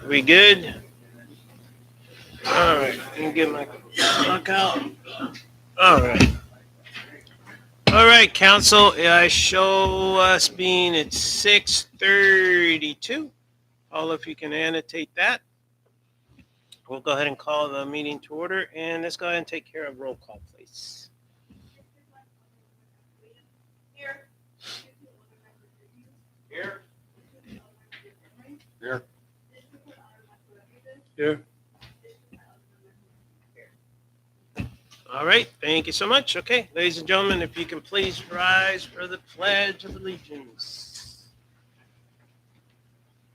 We good? All right. Let me get my clock out. All right. All right, council. I show us being at 6:32. All if you can annotate that. We'll go ahead and call the meeting to order, and let's go ahead and take care of roll call, please. Here. Here. Here. Here. All right. Thank you so much. Okay, ladies and gentlemen, if you can please rise for the Pledge of Allegiance.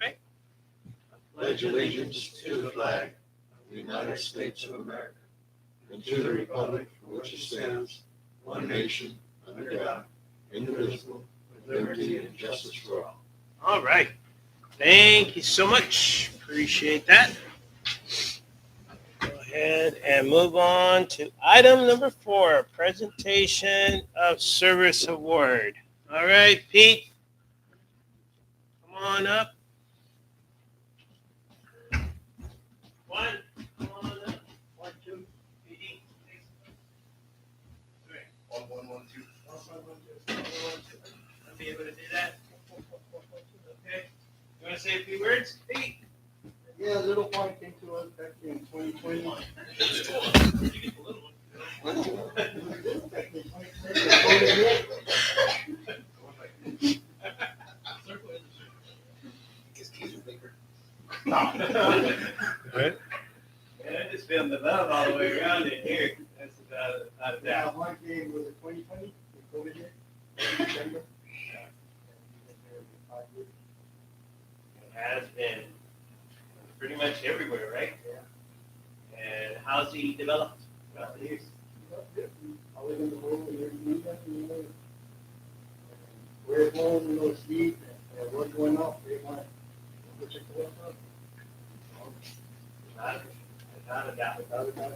Right. Pledge allegiance to the flag of the United States of America and to the republic for which it stands, one nation, under God, indivisible, with liberty and justice for all. All right. Thank you so much. Appreciate that. Go ahead and move on to item number 4, presentation of service award. All right, Pete, come on up. One, come on up. 1, 2, Pete. 1, 1, 1, 2. I'll be able to do that. Okay. You want to say a few words, Pete? Yeah, Little Pond came to us back in 2020. Right. Man, I just filmed the love all the way around in here. That's about a Yeah, doubt. one game was it 2020? The COVID year? December? Yeah. It has been pretty much everywhere, right? Yeah. And how's he developed throughout the years? I was in the hole and everything, we're at home, sleep, and what's going on, they want to go check the work out. Without a doubt. Without a doubt.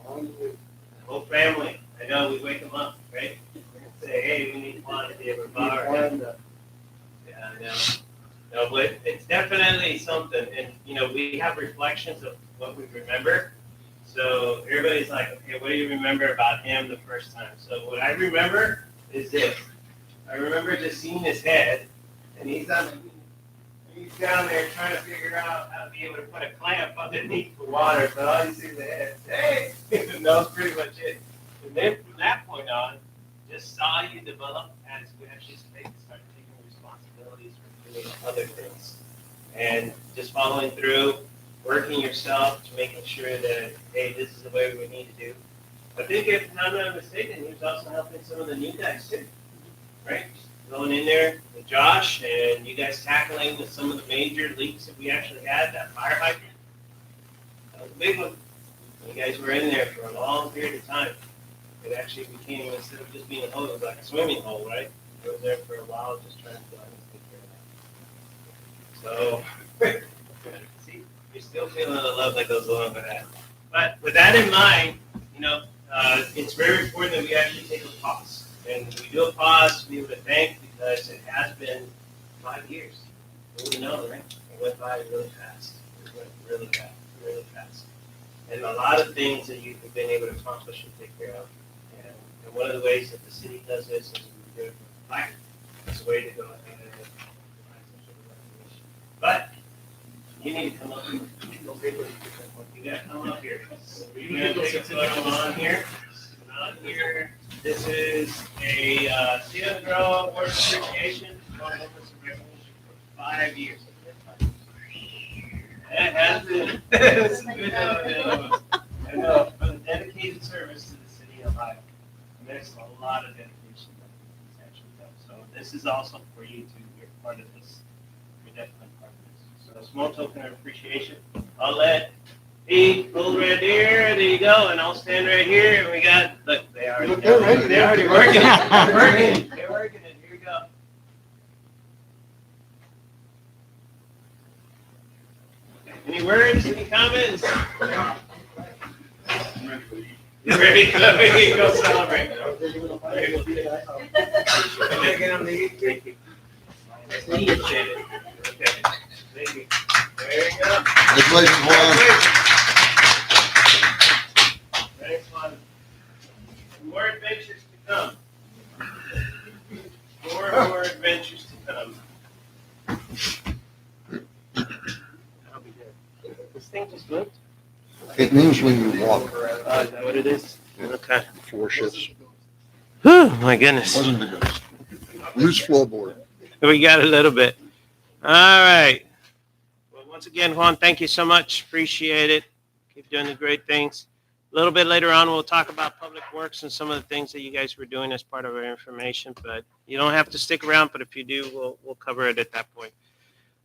On the way. The whole family. I know we wake them up, right? Say, hey, we need quantity of our power. Yeah, I know. No, but it's definitely something. And, we have reflections of what we remember. So everybody's like, okay, what do you remember about him the first time? So what I remember is this. I remember just seeing his head, and he's down there trying to figure out how to be able to put a clamp underneath the water. So all you see is the head. Hey! And that was pretty much it. And then from that point on, just saw you develop as we actually started taking responsibilities for doing other things. And just following through, working yourself to making sure that, hey, this is the way we need to do. I think if I'm not mistaken, he was also helping some of the new guys too, right? Going in there with Josh and you guys tackling some of the major leaks that we actually had, that fire hydrant. That was a big one. You guys were in there for a long period of time. It actually became, instead of just being a hole, it was like a swimming hole, right? I was there for a while just trying to take care of that. So, see, you're still feeling the love that goes along with that. But with that in mind, it's very important that we actually take a pause. And we do a pause to be able to thank because it has been 5 years. We know, right? It went by really fast. It went really fast, really fast. And a lot of things that you've been able to accomplish and take care of. And one of the ways that the city does this is we do it with plaque. It's a way to go ahead and provide some sort of recognition. But you need to come up here. You got to come up here. You're going to take a photo on here. On here. This is a Cedar Grove Award of Appreciation for recognition for 5 years. That has been it's a good I know, for the dedicated service to the city of Ohio. And there's a lot of dedication that is actually done. So this is also for you to be part of this. You're definitely part of this. So a small token of appreciation. I'll let Pete, Little Red Deer, there you go, and I'll stand right here, and we got, look, they're already working. They're working it. Here we go. Any words, any comments? You ready? Let me go celebrate. Thank you. Appreciate it. Okay. Thank you. There you go. Congratulations, Juan. Thanks, Juan. More adventures to come. More adventures to come. I'll be good. This thing just moved? It means when you walk. Is that what it is? Okay. 4 shifts. Whew, my goodness. Wasn't the good. Loose floorboard. We got a little bit. All right. Well, once again, Juan, thank you so much. Appreciate it. Keep doing the great things. A little bit later on, we'll talk about public works and some of the things that you guys were doing as part of our information, but you don't have to stick around, but if you do, we'll cover it at that point.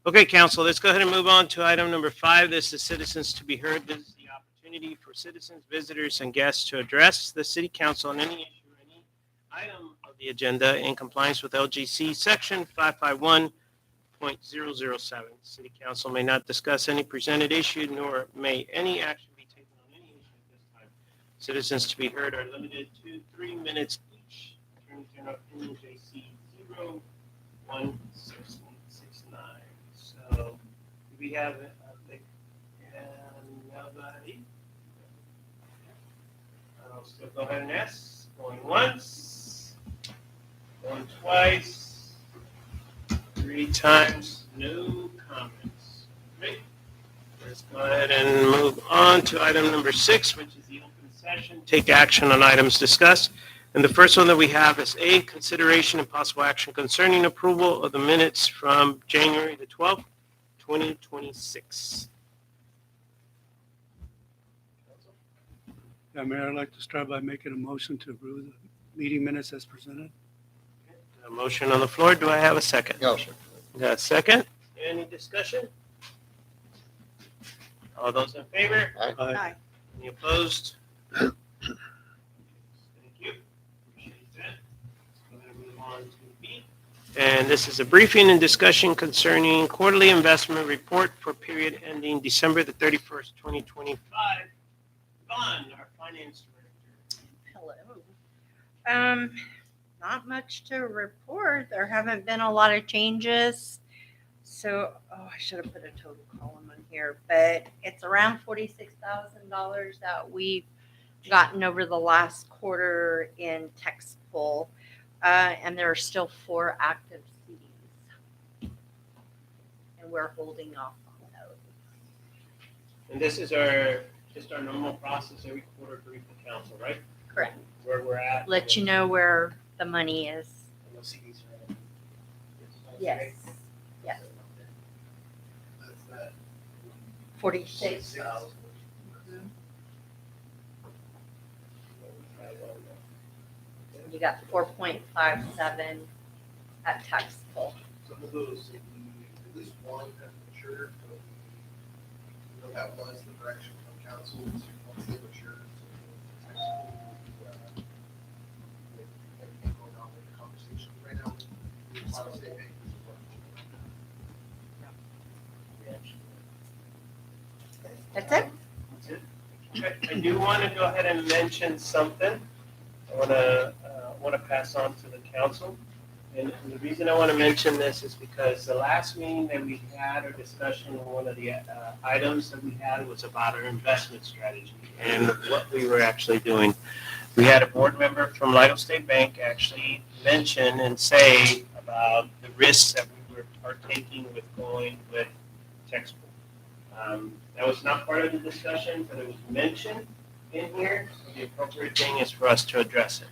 Okay, council, let's go ahead and move on to item number 5. This is citizens to be heard. This is the opportunity for citizens, visitors, and guests to address the city council on any issue or any item of the agenda in compliance with LGC section 551.007. City council may not discuss any presented issue, nor may any action be taken on any issue at this time. Citizens to be heard are limited to 3 minutes each. Attorney General NJC 01669. So, do we have nobody? I'll still go ahead and ask. Going once, going twice, 3 times, no comments. Great. Let's go ahead and move on to item number 6, which is the open session. Take action on items discussed. And the first one that we have is A, consideration and possible action concerning approval of the minutes from January the 12th, 2026. Yeah, Mayor, I'd like to start by making a motion to approve the meeting minutes as presented. A motion on the floor. Do I have a second? Yeah, sir. Got a second? Any discussion? All those in favor? Aye. Any opposed? Thank you. Appreciate that. Let's go ahead and move on to B. And this is a briefing and discussion concerning quarterly investment report for period ending December the 31st, 2025. Vaughn, our finance director. Hello. Not much to report. There haven't been a lot of changes. So, I should have put a total column on here, but it's around $46,000 that we've gotten over the last quarter in text pull. And there are still 4 active CDs. And we're holding off on those. And this is just our normal process every quarter brief the council, right? Correct. Where we're at. Let you know where the money is. And those CDs are in. Yes. Yes. That's that. 46. You got 4.57 at tax pull. Some of those, at least one has matured, so you know, that was the direction from council, is once they mature. Everything going on with the conversation right now, the Ohio State Bank is That's it? I do want to go ahead and mention something. I want to pass on to the council. And the reason I want to mention this is because the last meeting that we had, or discussion, one of the items that we had was about our investment strategy and what we were actually doing. We had a board member from Lido State Bank actually mention and say about the risks that we were partaking with going with textbook. That was not part of the discussion, but it was mentioned in here. So the appropriate thing is for us to address it.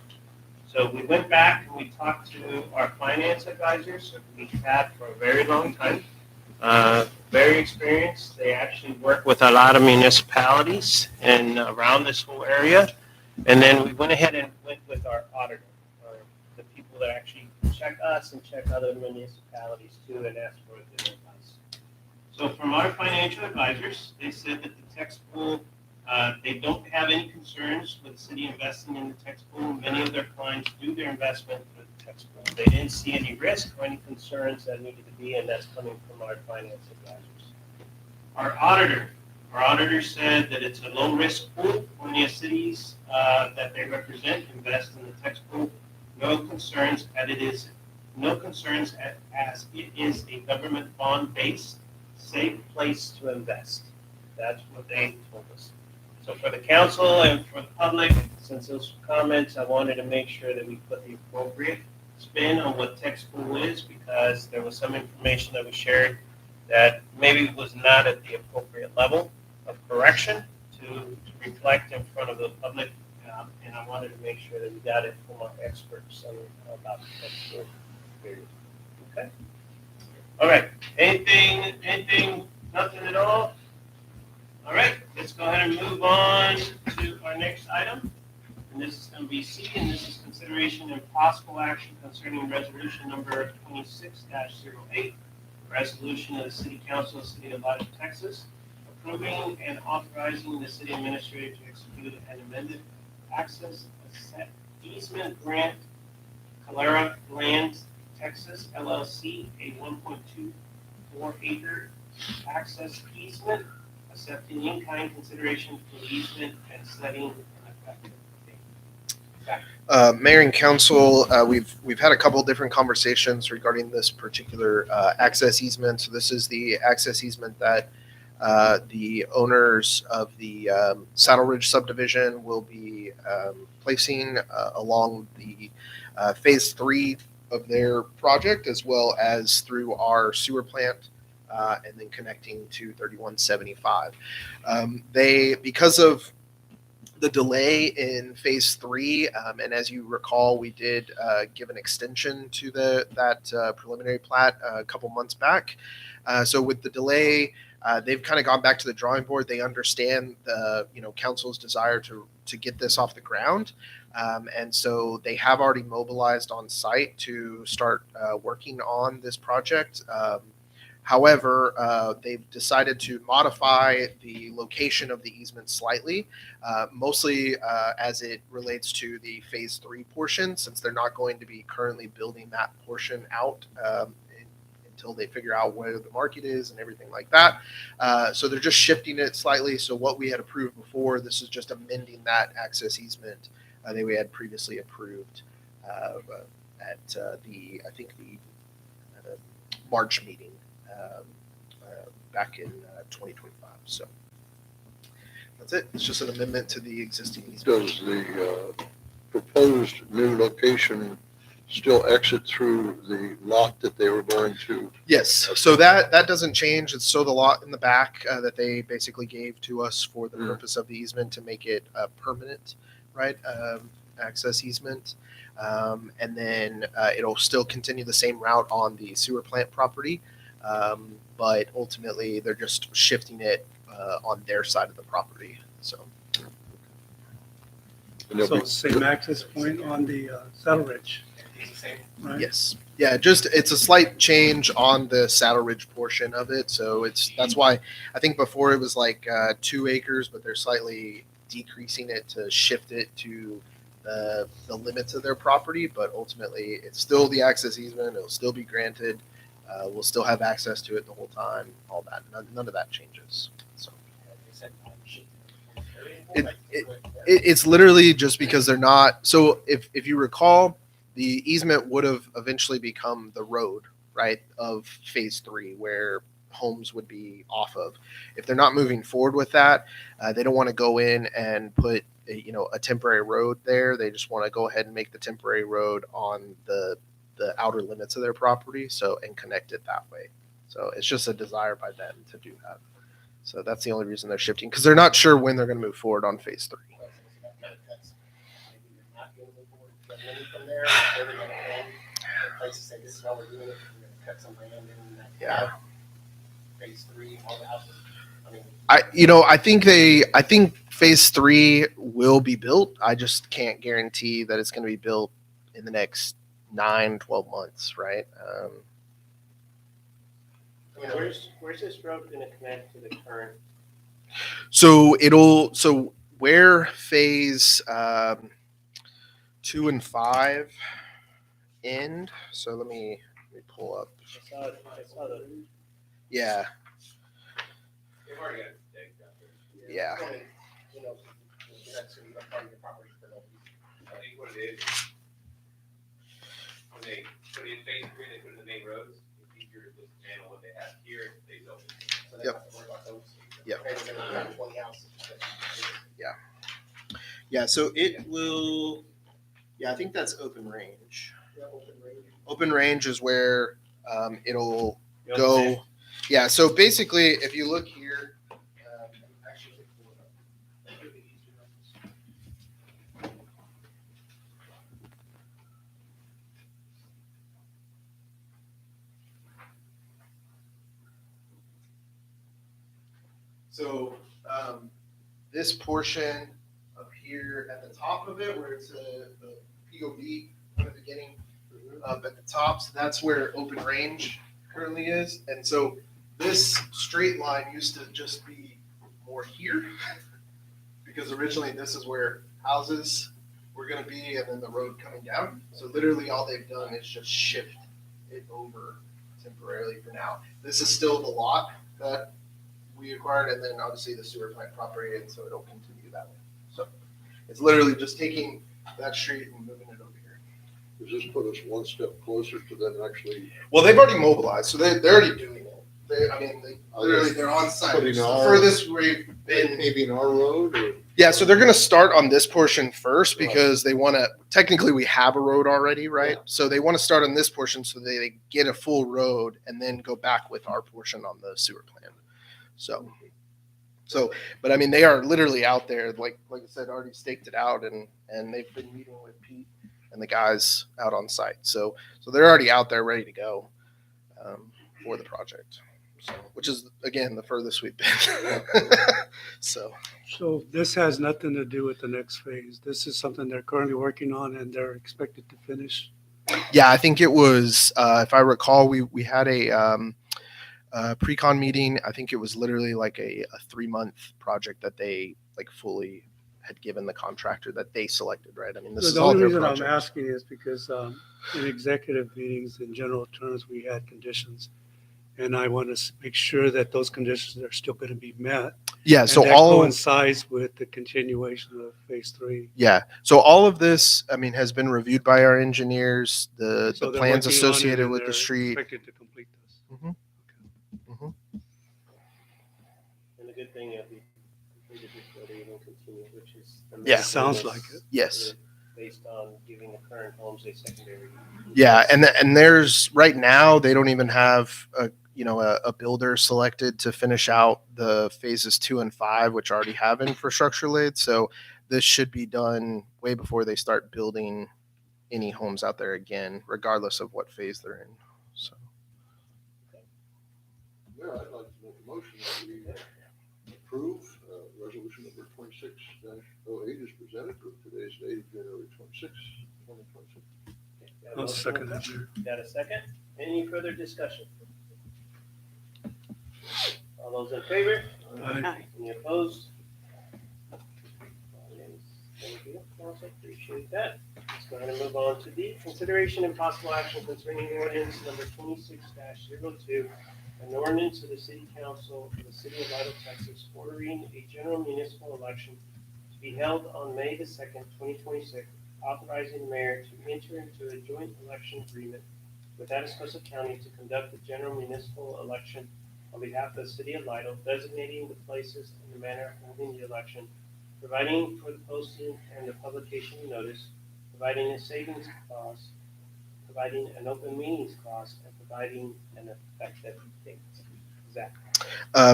So we went back and we talked to our finance advisors that we've had for a very long time. Very experienced. They actually work with a lot of municipalities and around this whole area. And then we went ahead and went with our auditor, or the people that actually check us and check other municipalities too, and ask for their advice. So from our financial advisors, they said that the text pool, they don't have any concerns with the city investing in the text pool. Many of their clients do their investment with the text pool. They didn't see any risk or any concerns that needed to be, and that's coming from our finance advisors. Our auditor said that it's a low-risk pool. Only cities that they represent invest in the text pool. No concerns, and it is no concerns as it is a government bond-based, safe place to invest. That's what they told us. So for the council and for the public, since those comments, I wanted to make sure that we put the appropriate spin on what tech school is, because there was some information that was shared that maybe was not at the appropriate level of correction to reflect in front of the public. And I wanted to make sure that we got it from our experts about the tech school period. Okay? All right. Anything, nothing at all? All right, let's go ahead and move on to our next item. And this is going to be C, and this is consideration and possible action concerning resolution number 26-08, resolution of the City Council of the City of Lodge, Texas, approving and authorizing the city administrator to execute an amended access easement grant, Calera Land, Texas, LLC, a 1.24 acre access easement, accepting in-kind consideration for the easement and setting an effective date. Mayor and council, we've had a couple different conversations regarding this particular access easement. So this is the access easement that the owners of the Saddle Ridge subdivision will be placing along the phase 3 of their project, as well as through our sewer plant, and then connecting to 3175. Because of the delay in phase 3, and as you recall, we did give an extension to that preliminary plat a couple months back. So with the delay, they've kind of gone back to the drawing board. They understand the council's desire to get this off the ground, and so they have already mobilized on site to start working on this project. However, they've decided to modify the location of the easement slightly, mostly as it relates to the phase 3 portion, since they're not going to be currently building that portion out until they figure out where the market is and everything like that. So they're just shifting it slightly. So what we had approved before, this is just amending that access easement that we had previously approved at the March meeting. Back in 2025. So that's it. It's just an amendment to the existing easement. Does the proposed new location still exit through the lot that they were going to? Yes. So that doesn't change. It's still the lot in the back that they basically gave to us for the purpose of the easement to make it a permanent, right, access easement. And then it'll still continue the same route on the sewer plant property. But ultimately, they're just shifting it on their side of the property. So, Same access point on the Saddle Ridge, right? yes, yeah, it's a slight change on the Saddle Ridge portion of it. So that's why I think before it was like 2 acres, but they're slightly decreasing it to shift it to the limits of their property. But ultimately, it's still the access easement. It'll still be granted. We'll still have access to it the whole time. All that, none of that changes. So it's literally just because they're not. So if you recall, the easement would have eventually become the road, right, of phase 3, where homes would be off of. If they're not moving forward with that, they don't want to go in and put a temporary road there. They just want to go ahead and make the temporary road on the outer limits of their property, and connect it that way. So it's just a desire by them to do that. So that's the only reason they're shifting, because they're not sure when they're going to move forward on phase 3. Yeah. Phase 3, all the houses. I think phase 3 will be built. I just can't guarantee that it's going to be built in the next 9-12 months, right? Where's this road going to connect to the current? So where phase 2 and 5 end. So let me pull up. I saw the. Yeah. They've already got it staked out there. Yeah. That's going to be part of your property for no reason. I think what it is, when they put in phase roads, it's easier to just handle what they have here and stays open. So they Yep. don't have to worry about those. Yep. They're gonna have 20 houses. Yeah, so it will, yeah, I think that's open range. Open range is where it'll go. Yeah, so basically, if you look here, Actually, pull it up. It'll be easier. so this portion up here at the top of it, where it's the POV from the beginning, up at the top, so that's where open range currently is. And so this straight line used to just be more here, because originally this is where houses were going to be, and then the road coming down. So literally all they've done is just shift it over temporarily for now. This is still the lot that we acquired, and then obviously the sewer plant property, and so it'll continue that way. So it's literally just taking that street and moving it over here. Does this put us one step closer to them actually Well, they've already mobilized, so they're already doing it. They're on site. Putting It's the our- furthest we've been. paving our road or? Yeah, so they're going to start on this portion first because they want to. Technically, we have a road already, right? Yeah. So they want to start on this portion so they get a full road and then go back with our portion on the sewer plant. So, but I mean, they are literally out there, like I said, already staked it out, and they've been meeting with Pete and the guys out on site. So they're already out there ready to go for the project. So, which is again the furthest we've been. So this has nothing to do with the next phase. This is something they're currently working on and they're expected to finish. yeah, I think it was if I recall, we had a pre-con meeting. I think it was literally like a 3-month project that they like fully had given the contractor that they selected, right? I mean, this So is the all only their reason I'm project. asking is because in executive meetings, in general terms, we had conditions. And I want to make sure that those conditions are still going to be met. Yeah, so and that all coincides with the continuation of phase 3. yeah, so all of this, I mean, has been reviewed by our engineers. The So they're plans working on it associated and with the they're street. Expected to complete this. And the good thing is we completed before they even continue, which is. the Yeah. Sounds like it. Yes. Based on giving the current homes a secondary. Yeah, and there's right now they don't even have a builder selected to finish out the phases 2 and 5, which already have infrastructure laid. So this should be done way before they start building any homes out there again, regardless of what phase they're in. So Yeah, I'd like to make a motion that we approve resolution number 26-08 is presented for today's date, January 26, 2026. I'll second that, Chair. Got a second? Any further discussion? All those in favor? Aye. Any opposed? Thank you, council, appreciate that. Let's go ahead and move on to D, consideration and possible action concerning ordinance number 26-02, an ordinance of the city council of the city of Idle, Texas, ordering a general municipal election to be held on May the 2nd, 2026, authorizing the mayor to enter into a joint election agreement with Atascosa County to conduct the general municipal election on behalf of the city of Lidle, designating the places and the manner of holding the election, providing for the posting and the publication of notice, providing a savings clause, providing an open meetings clause, and providing an effective date. Zach.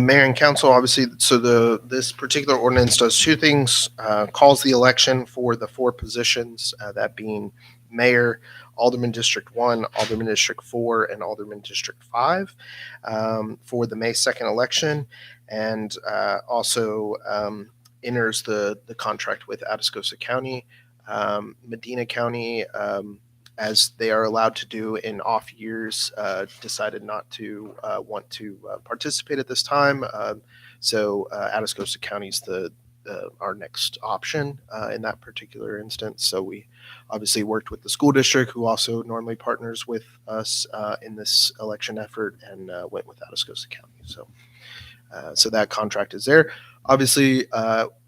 Mayor and council, obviously, so this particular ordinance does two things: calls the election for the 4 positions, that being mayor, Alderman District 1, Alderman District 4, and Alderman District 5, for the May 2nd election, and also enters the contract with Atascosa County, Medina County, as they are allowed to do in off years, decided not to want to participate at this time. So Atascosa County is our next option in that particular instance. So we obviously worked with the school district, who also normally partners with us in this election effort, and went with Atascosa County. So that contract is there. Obviously,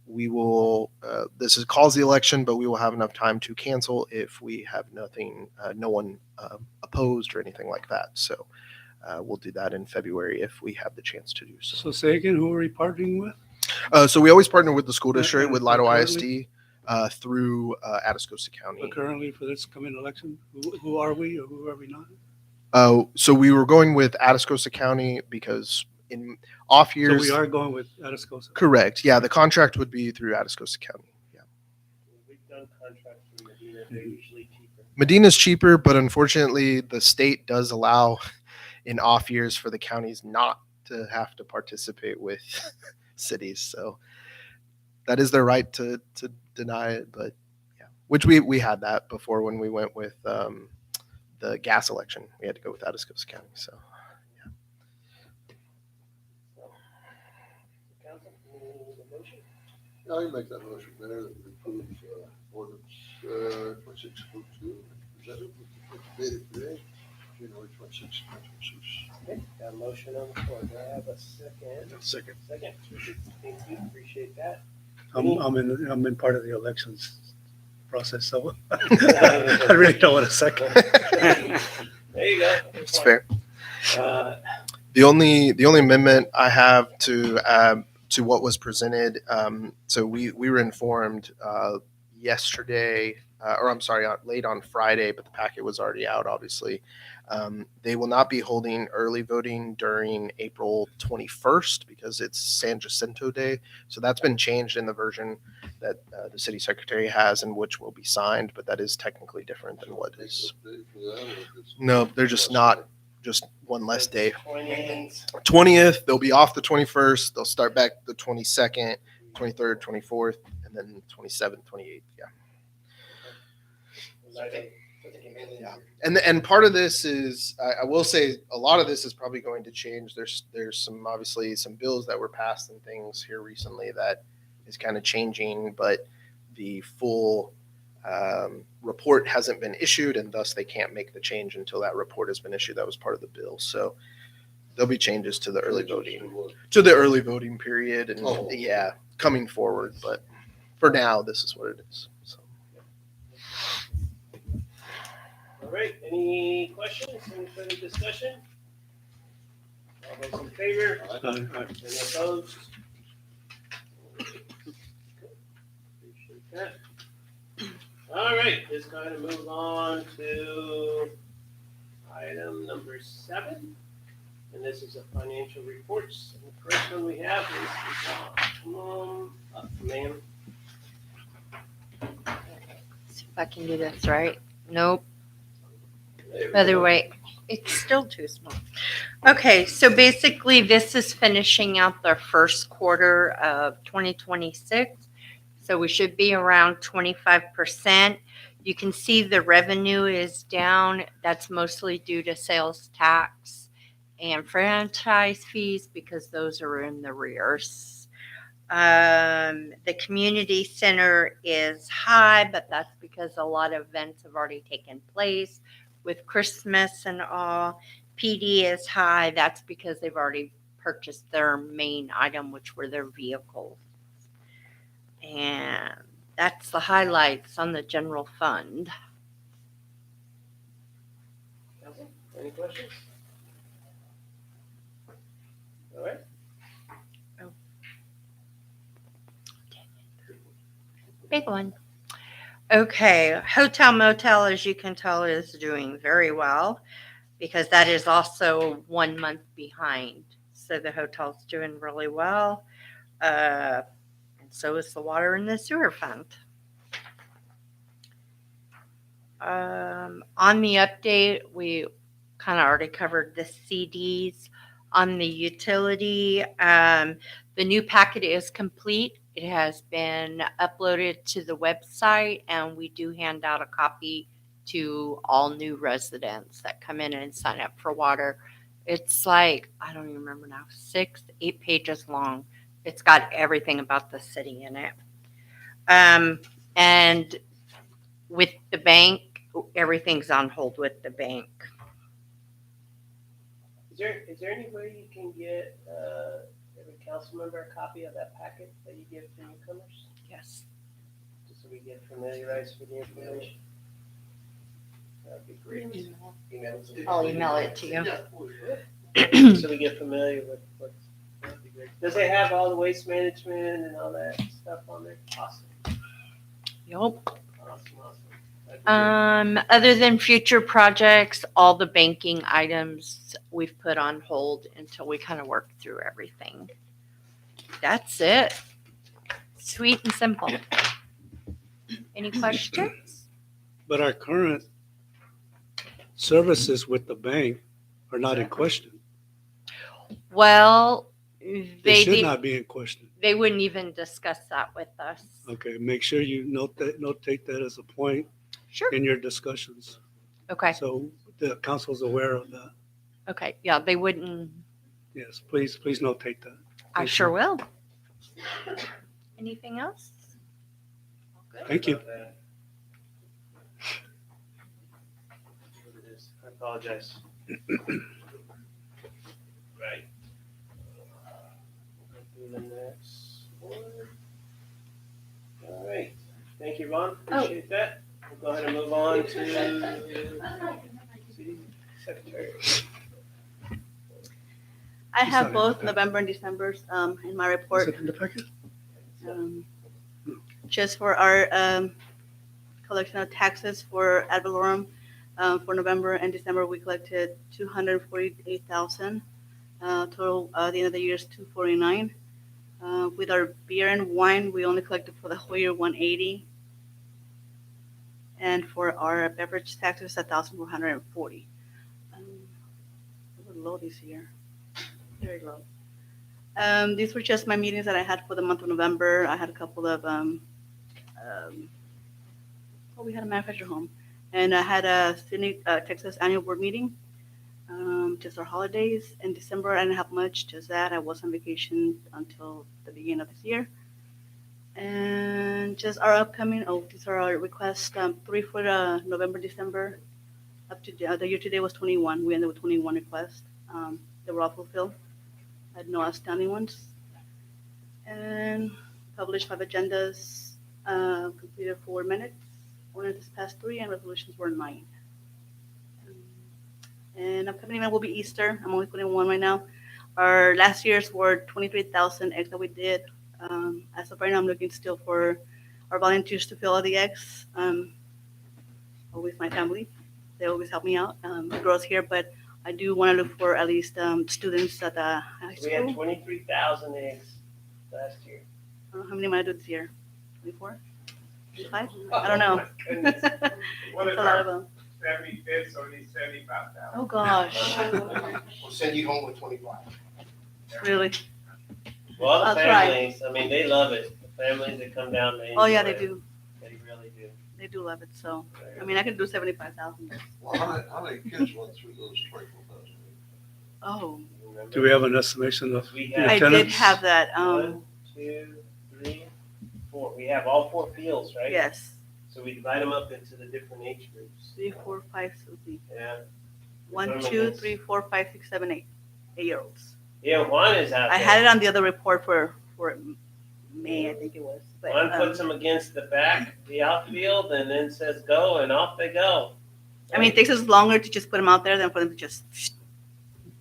we will, this is calls the election, but we will have enough time to cancel if we have nothing, no one opposed or anything like that. So we'll do that in February if we have the chance to do so. So say again, who are we partnering with? So we always partner with the school district, with Lido Currently? ISD, through Atascosa County. But currently for this coming election, who are we or who are we not? So we were going with Atascosa County because in off So years. we are going with Atascosa. Correct. Yeah, the contract would be through Atascosa County. Yeah. We've done contracts with Medina, they're usually cheaper. Medina's cheaper, but unfortunately, the state does allow in off years for the counties not to have to participate with cities. So that is their right to deny it. But yeah, which we had that before when we went with the gas election. We had to go with Atascosa County. So Council, any motion? I make that motion, Mayor, that we approve ordinance 2602, presented with the date today, January 26, 2026. Okay, got a motion on the floor. Do I have a second? Second. Second. Thank you, appreciate that. I'm in part of the elections process, so I really don't want a second. There you go. it's fair. Uh, The only amendment I have to what was presented, so we were informed yesterday, or I'm sorry, late on Friday, but the packet was already out, obviously. They will not be holding early voting during April 21st because it's San Jacinto Day. So that's been changed in the version that the city secretary has and which will be signed, but that is technically different than what is. No, they're just not. Just one less day. 20th. 20th, they'll be off the 21st. They'll start back the 22nd, 23rd, 24th, and then 27th, 28th. Yeah. Yeah. And part of this is, I will say, a lot of this is probably going to change. There's some obviously some bills that were passed and things here recently that is kind of changing, but the full report hasn't been issued, and thus they can't make the change until that report has been issued. That was part of the bill. So there'll be changes to the early voting period, and Oh. yeah, coming forward. But for now, this is what it is. So. All right, any questions, any further discussion? All those in favor? Any opposed? Appreciate that. All right, let's go ahead and move on to item number 7. And this is a financial reports. And the first one we have is, come on up, ma'am. See if I can do this right. Nope. There we Other go. way. It's still too small. Okay, so basically this is finishing out the first quarter of 2026. So we should be around 25%. You can see the revenue is down. That's mostly due to sales tax and franchise fees because those are in the rears. The community center is high, but that's because a lot of events have already taken place with Christmas and all. PD is high. That's because they've already purchased their main item, which were their vehicles. And that's the highlights on the general fund. Council, any questions? All right. Big one. Okay, hotel motel, as you can tell, is doing very well because that is also 1 month behind. So the hotel's doing really well. And so is the water and the sewer fund. On the update, we kind of already covered the CDs. On the utility, the new packet is complete. It has been uploaded to the website, and we do hand out a copy to all new residents that come in and sign up for water. It's like, I don't even remember now, 6-8 pages long. It's got everything about the city in it. And with the bank, everything's on hold with the bank. Is there any way you can get every council member a copy of that packet that you give to newcomers, Yes. just so we get familiarized with the information? That'd be great. Email it to me. I'll email it to you. So we get familiar with what's, that'd be great. Does it have all the waste management and all that stuff on there? Awesome, Yep. awesome. That'd be great. Other than future projects, all the banking items we've put on hold until we kind of work through everything. That's it. Sweet and simple. Any questions? But our current services with the bank are not in question. Well, They they should not be in question. they wouldn't even discuss that with us. Okay, make sure you notate that as a point Sure. in your discussions. Okay. So the council's aware of that. Okay. Yeah, they wouldn't. Yes, please notate that. I Thank sure you. will. Anything else? All good? Thank you. What it is. I apologize. Right. Do the next one. All right. Thank you, Ron. Appreciate that. We'll go ahead and move on to city secretary. I It's not have in both the November and December's in my Is report. it in the packet? um, Just for our collection of taxes for ad valorem. For November and December, we collected 248,000. Total at the end of the year is 249. With our beer and wine, we only collected for the whole year 180. And for our beverage taxes, 1,440. We're low this year, very low. These were just my meetings that I had for the month of November. I had a couple of, we had a manufactured home. And I had a Sydney, Texas annual board meeting, just our holidays. In December, I didn't have much, just that. I was on vacation until the beginning of this year. And just our upcoming, these are our requests, 3 for November, December. Up to the year today was 21. We ended with 21 requests. They were all fulfilled. I had no outstanding ones. And published 5 agendas, completed 4 minutes. Ordinance passed 3 and resolutions were 9. And upcoming event will be Easter. I'm only putting 1 right now. Our last year's were 23,000 eggs that we did. As of right now, I'm looking still for our volunteers to fill out the eggs. Always my family. They always help me out. The girls here, but I do want to look for at least students at the high We had school. 23,000 eggs last year. I don't know how many am I do this year? 24? 25? I don't know. Oh, my goodness. That's What a is lot of our them. 75th, so we need 75,000. Oh, gosh. We'll send you home with 25. Really? Well, the I'll try. families, I mean, they love it. The families that come down, they Oh, yeah, enjoy they it. do. They really do. They do love it. So, I mean, I could do 75,000. Well, how many kids went through those trifle tests? Oh, Remember? Do we have an estimation of We the have I did attendance? have that. 1, 2, 3, 4. We have all 4 fields, right? Yes. So we divide them up into the different age groups. 3, 4, 5, 6, Yeah. 1, 2, 3, 4, 5, 6, 7, 8. 8-year-olds. Yeah, Juan is out I there. had it on the other report for May, I think it was. But, Juan puts them against the back, the outfield, and then says go, and off they go. I mean, it takes us longer to just put them out there than for them to just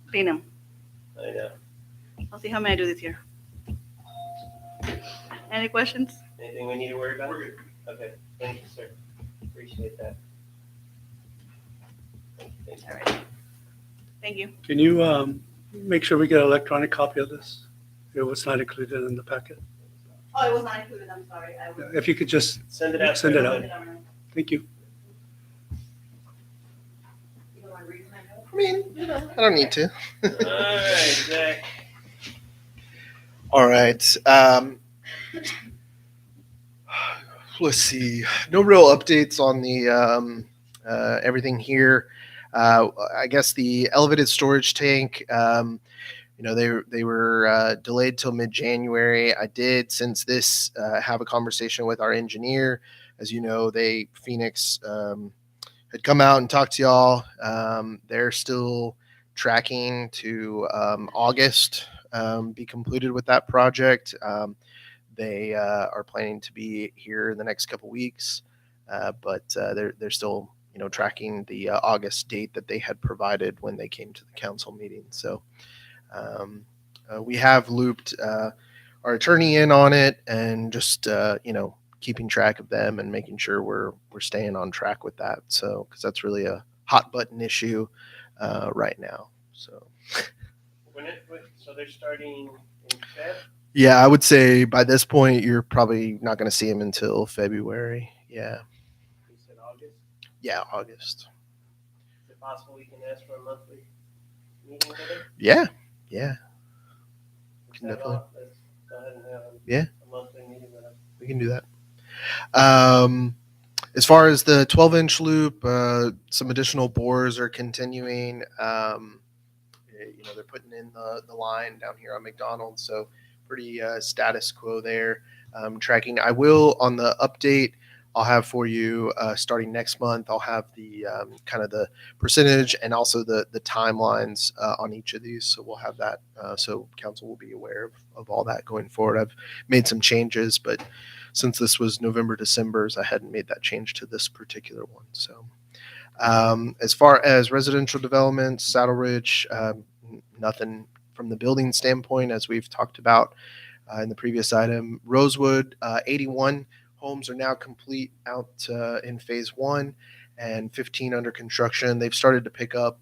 clean them. I know. I'll see how many I do this year. Any questions? Anything we need to worry about? We're good. Okay, thank you, sir. Appreciate that. Thank you. All right. Thank you. Can you make sure we get an electronic copy of this? It was not included in the packet. Oh, it was not included. I'm sorry. I will. If you could just, Send it out. Send it to out. everybody. thank you. I mean, I don't need to. All right, Zach. All right. Let's see. No real updates on the everything here. I guess the elevated storage tank. They were delayed till mid-January. I did, since this, have a conversation with our engineer. As you know, Phoenix had come out and talked to y'all. They're still tracking to August be completed with that project. They are planning to be here in the next couple weeks, but they're still tracking the August date that they had provided when they came to the council meeting. So we have looped our attorney in on it, and just keeping track of them and making sure we're staying on track with that. So because that's really a hot button issue right now. So So they're starting in Feb? yeah, I would say by this point you're probably not going to see him until February. Yeah. You said August? Yeah, August. Is it possible we can ask for a monthly meeting with them? Yeah. Yeah. Can Let's definitely. go ahead and have Yeah. a monthly meeting with them. We can do that. As far as the 12-inch loop, some additional bores are continuing. They're putting in the line down here on McDonald, so pretty status quo there. Tracking. I will on the update I'll have for you starting next month. I'll have the kind of the percentage and also the timelines on each of these. So we'll have that. So council will be aware of all that going forward. I've made some changes, but since this was November, December's, I hadn't made that change to this particular one. So as far as residential development, Saddle Ridge, nothing from the building standpoint, as we've talked about in the previous item. Rosewood, 81 homes are now complete out in phase 1 and 15 under construction. They've started to pick up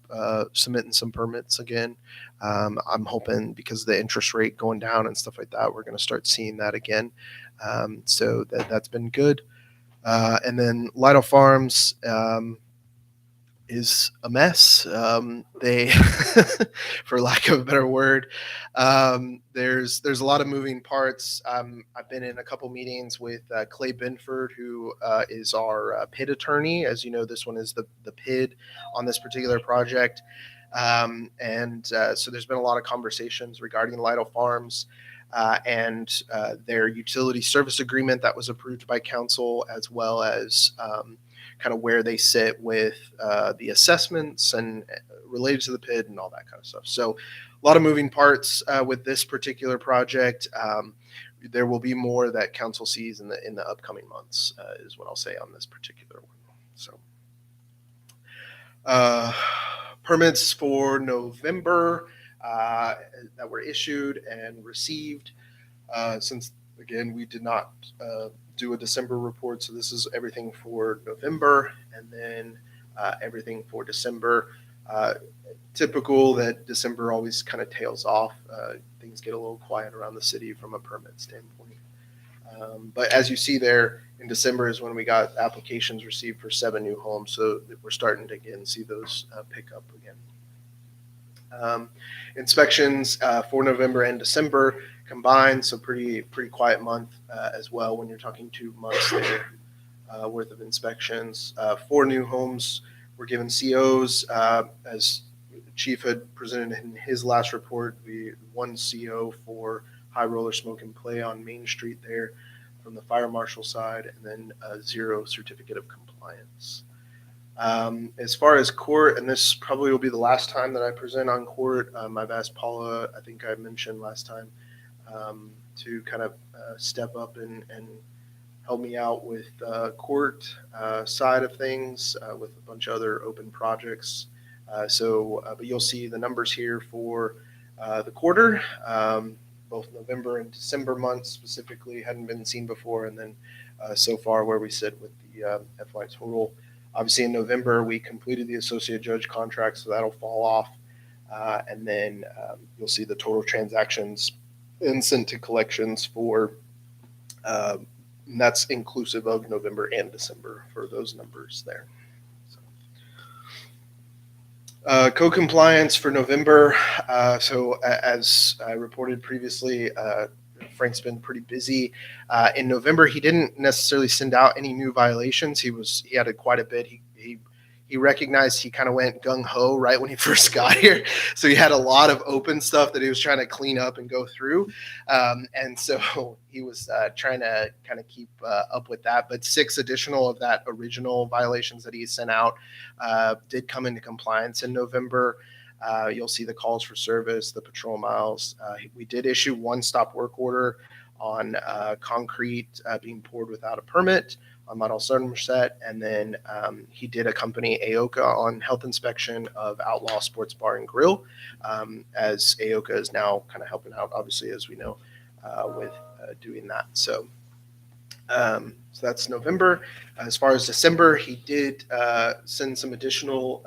submitting some permits again. I'm hoping because of the interest rate going down and stuff like that, we're going to start seeing that again. So that's been good. And then Lytle Farms is a mess. They, for lack of a better word, there's a lot of moving parts. I've been in a couple meetings with Clay Binford, who is our PID attorney. As you know, this one is the PID on this particular project. So there's been a lot of conversations regarding Lytle Farms and their utility service agreement that was approved by council, as well as kind of where they sit with the assessments and related to the PID and all that kind of stuff. So a lot of moving parts with this particular project. There will be more that council sees in the upcoming months, is what I'll say on this particular one. So permits for November that were issued and received, since again we did not do a December report, so this is everything for November, and then everything for December. Typical that December always kind of tails off. Things get a little quiet around the city from a permit standpoint. But as you see there, in December is when we got applications received for 7 new homes, so we're starting to again see those pick up again. Inspections for November and December combined, so pretty quiet month as well when you're talking 2 months there worth of inspections. 4 new homes were given COs. As Chief had presented in his last report, we 1 CO for high roller smoke and play on Main Street there from the fire marshal side, and then 0 certificate of compliance. As far as court, and this probably will be the last time that I present on court, I've asked Paula, I think I mentioned last time, to kind of step up and help me out with court side of things with a bunch of other open projects. But you'll see the numbers here for the quarter, both November and December months specifically hadn't been seen before, and then so far where we sit with the FY total. Obviously in November we completed the associate judge contract, so that'll fall off, and then you'll see the total transactions and sent to collections for and that's inclusive of November and December for those numbers there. Code compliance for November. So as I reported previously, Frank's been pretty busy. In November, he didn't necessarily send out any new violations. He had quite a bit. He recognized he kind of went gung-ho right when he first got here. So he had a lot of open stuff that he was trying to clean up and go through. And so he was trying to kind of keep up with that. But 6 additional of that original violations that he sent out did come into compliance in November. You'll see the calls for service, the patrol miles. We did issue one stop work order on concrete being poured without a permit on Model Somerset, and then he did accompany AOCA on health inspection of Outlaw Sports Bar and Grill, as AOCA is now kind of helping out, obviously, as we know, with doing that. So that's November. As far as December, he did send some additional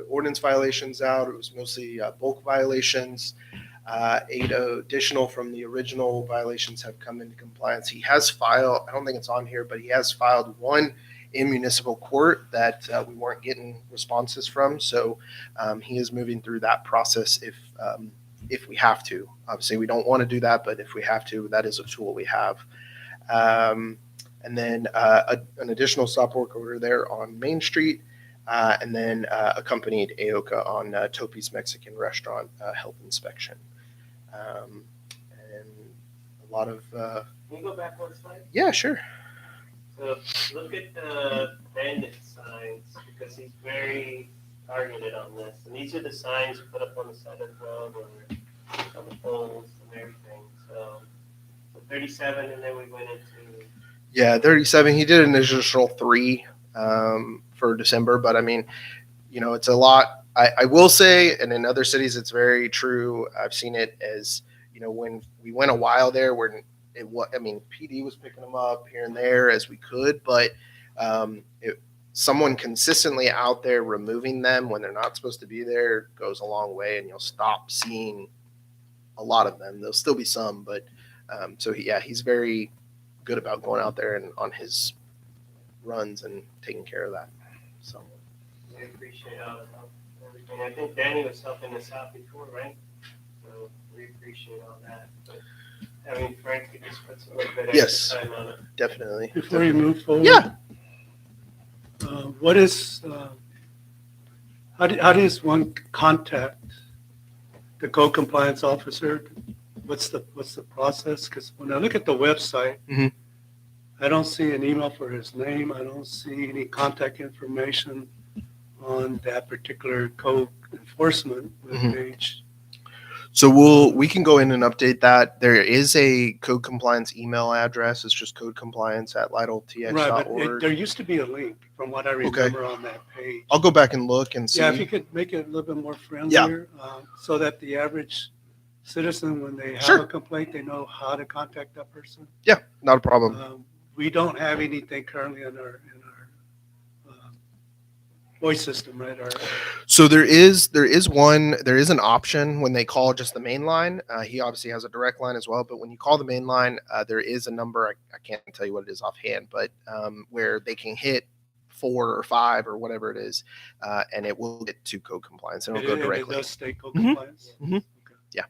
ordinance violations out. It was mostly bulk violations. 8 additional from the original violations have come into compliance. He has filed, I don't think it's on here, but he has filed one in municipal court that we weren't getting responses from. So he is moving through that process if we have to. Obviously, we don't want to do that, but if we have to, that is a tool we have. And then an additional stop work order there on Main Street, and then accompanied AOCA on Topi's Mexican Restaurant health inspection. And a lot of, Can you go back one slide? yeah, sure. So look at the bandit signs, because he's very targeted on this. And these are the signs put up on the side of the road or on the poles and everything. So 37, and then we went into. Yeah, 37. He did an additional 3 for December, but I mean, it's a lot. I will say, and in other cities, it's very true. I've seen it as, when we went a while there where PD was picking them up here and there as we could, but someone consistently out there removing them when they're not supposed to be there goes a long way, and you'll stop seeing a lot of them. There'll still be some, but he's very good about going out there and on his runs and taking care of that. So We appreciate all of everything. I think Danny was helping us out before, right? So we appreciate all that. But having Frank could just put some little bit Yes. extra time on it. definitely. Before you move forward. Yeah. What is, how does one contact the code compliance officer? What's the process? Because when I look at the website, Mhm. I don't see an email for his name. I don't see any contact information on that particular code enforcement Mhm. page. So we can go in and update that. There is a code compliance email address. It's just Right, but codecompliance@lytltx.org. there used to be a link from what I remember on that page. I'll go back and look and see. Yeah, if you could make it a little bit more friendlier, so that the average citizen, when they have Sure. a complaint, they know how to contact that person. Not a problem. We don't have anything currently in our voice system, right? So there is an option when they call just the main line. He obviously has a direct line as well, but when you call the main line, there is a number. I can't tell you what it is offhand, but where they can hit 4 or 5 or whatever it is, and it will get to code compliance and it'll go It directly. does state code Mhm. compliance? Mhm. Okay. Yeah.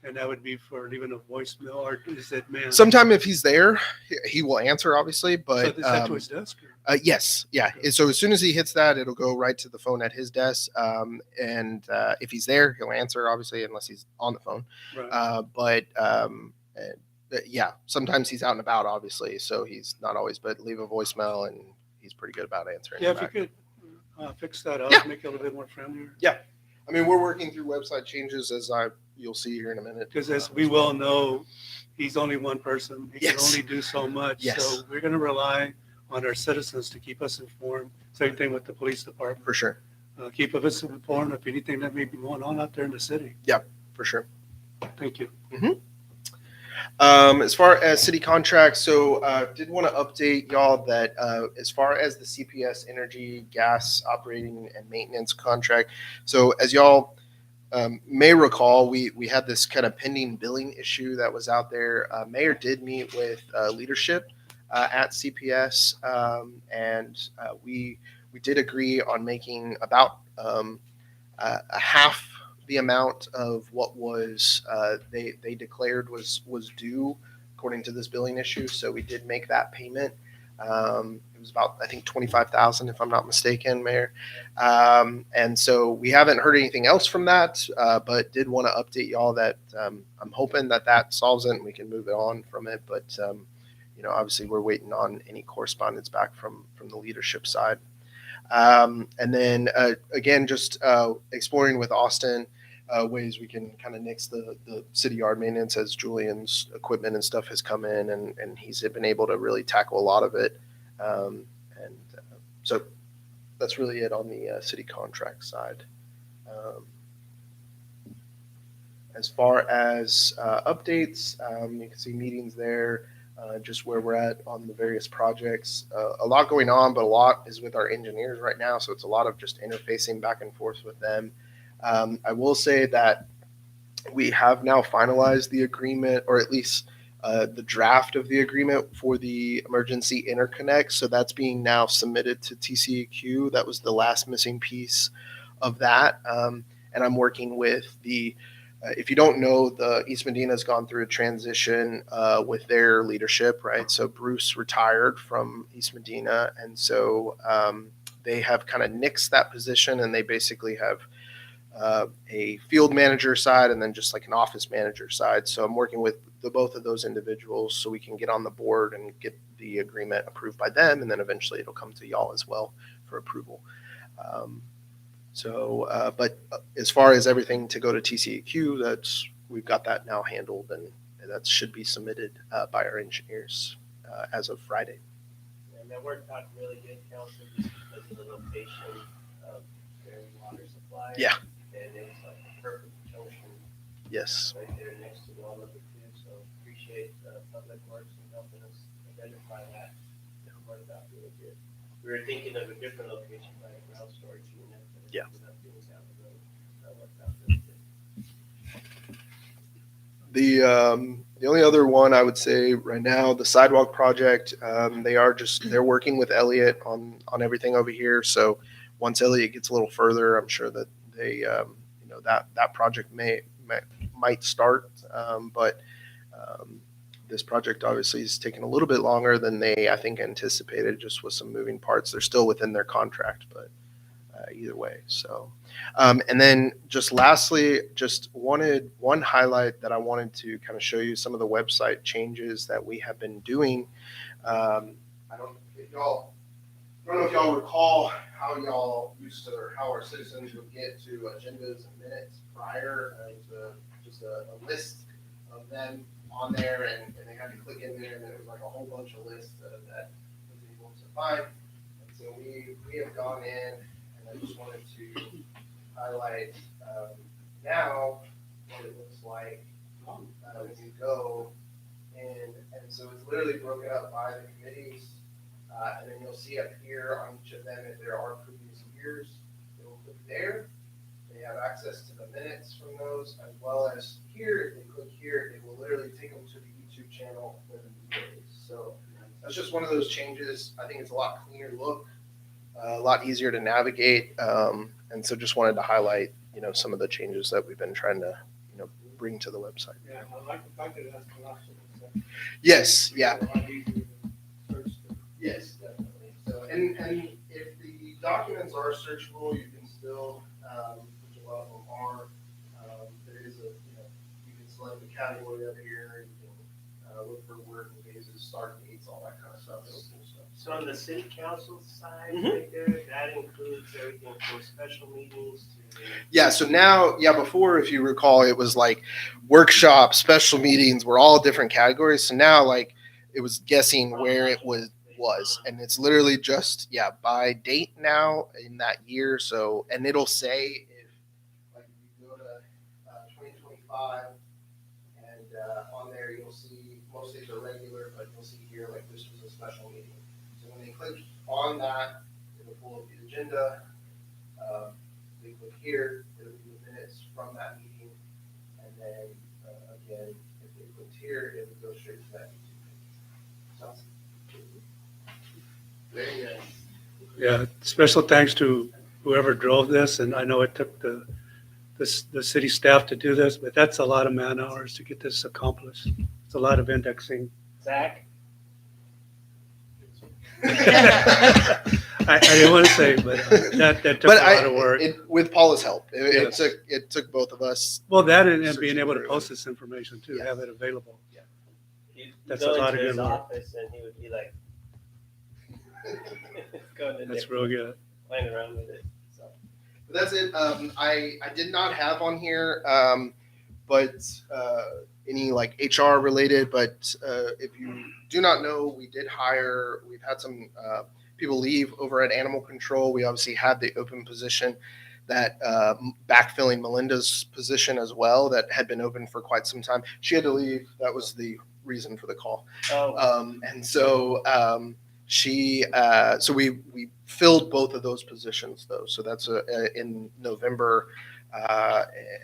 And that would be for leaving a voicemail, or is it man? Sometime if he's there, he will answer, obviously. So But is that to his desk? yes, yeah. Okay. So as soon as he hits that, it'll go right to the phone at his desk. And if he's there, he'll answer, obviously, unless he's on the phone. Right. Yeah, sometimes he's out and about, obviously, so he's not always. But leave a voicemail, and he's pretty good about answering. Yeah, it if you back. could fix that up, Yeah. make it a little bit more friendlier. I mean, we're working through website changes you'll see here in a minute. Because as we well know, he's only one person. He can Yes. only do so much. Yes. So we're going to rely on our citizens to keep us informed. Same thing with the police department. For sure, Keep us informed of anything that may be going on out there in the city. for sure. Thank you. As far as city contracts, so did want to update y'all that as far as the CPS Energy gas operating and maintenance contract, so as y'all may recall, we had this kind of pending billing issue that was out there. Mayor did meet with leadership at CPS, and we did agree on making about a half the amount of what was they declared was due according to this billing issue. So we did make that payment. It was about, I think, $25,000 if I'm not mistaken, Mayor. And so we haven't heard anything else from that, but did want to update y'all that I'm hoping that solves it and we can move it on from it. But obviously we're waiting on any correspondence back from the leadership side. And then again, just exploring with Austin ways we can kind of nix the city yard maintenance as Julian's equipment and stuff has come in, and he's been able to really tackle a lot of it. So that's really it on the city contract side. As far as updates, you can see meetings there, just where we're at on the various projects. A lot going on, but a lot is with our engineers right now, so it's a lot of just interfacing back and forth with them. I will say that we have now finalized the agreement, or at least the draft of the agreement for the emergency interconnect. So that's being now submitted to TCEQ. That was the last missing piece of that. And I'm working with the if you don't know, the East Medina has gone through a transition with their leadership, right? So Bruce retired from East Medina, and so they have kind of nixed that position, and they basically have a field manager side and then just like an office manager side. So I'm working with both of those individuals so we can get on the board and get the agreement approved by them, and then eventually it'll come to y'all as well for approval. But as far as everything to go to TCEQ, we've got that now handled, and that should be submitted by our engineers as of Friday. And that worked out really good, Council, just because of the location of their water supply. Yeah. And it was like a perfect junction Yes. right there next to all of it too. So appreciate Public Works and helping us identify that. It worked out really good. We were thinking of a different location by a ground storage unit. But it Yeah. ended up being down the road. That worked out really good. The only other one I would say right now, the sidewalk project, they're working with Elliott on everything over here. So once Elliott gets a little further, I'm sure that they that project might start. But this project obviously is taking a little bit longer than they, I think, anticipated, just with some moving parts. They're still within their contract, but either way. So, and then just lastly, just wanted one highlight that I wanted to kind of show you some of the website changes that we have been doing. I don't know if y'all recall how y'all used to, or how our citizens would get to agendas and minutes prior. It was just a list of them on there, and they had to click in there, and it was like a whole bunch of lists that was able to find. And so we have gone in, and I just wanted to highlight now what it looks like when you go, and so it's literally broken up by the committees, and then you'll see up here on each of them if there are previous years, they will click there. They have access to the minutes from those, as well as here, if they click here, it will literally take them to the YouTube channel where the video is. So that's just one of those changes. I think it's a lot cleaner look, a lot easier to navigate. And so just wanted to highlight, some of the changes that we've been trying to, bring to the website. Yeah, I like the fact that it has collapsible. Yes, yeah. Yes, definitely. So, and if the documents are searchable, you can still, which a lot of them are, there is you can select the category up here, you can look for working phases, start dates, all that kind of stuff. Those cool stuff. So on the city council side, Mhm. right there, that includes everything from special meetings to. Yeah, so now, before, if you recall, it was like workshops, special meetings were all different categories. So now, like, it was guessing where it was, and it's literally just, by date now in that year. So, and it'll say if, like, you go to 2025, and on there you'll see most days are regular, but you'll see here, like, this was a special meeting. So when they click on that, it'll pull up the agenda. They click here, it'll be the minutes from that meeting. And then, again, if they click here, it will go straight to that YouTube page. So, Very nice. Yeah, special thanks to whoever drove this, and I know it took the city staff to do this, but that's a lot of man hours to get this accomplished. It's a lot of indexing. Zach? I didn't want to say, but that took a lot of work. With Paula's help, Yes. it took both of us. Well, that and being able to post this information too, have it available. You'd That's go a lot into of his good work. office and he would be like. Going in That's there. real good. playing around with it. So But that's it. I did not have on here, but any like HR related. But if you do not know, we've had some people leave over at Animal Control. We obviously had the open position that backfilling Melinda's position as well that had been open for quite some time. She had to leave. That was the reason for the call. And so so we filled both of those positions though. So that's in November,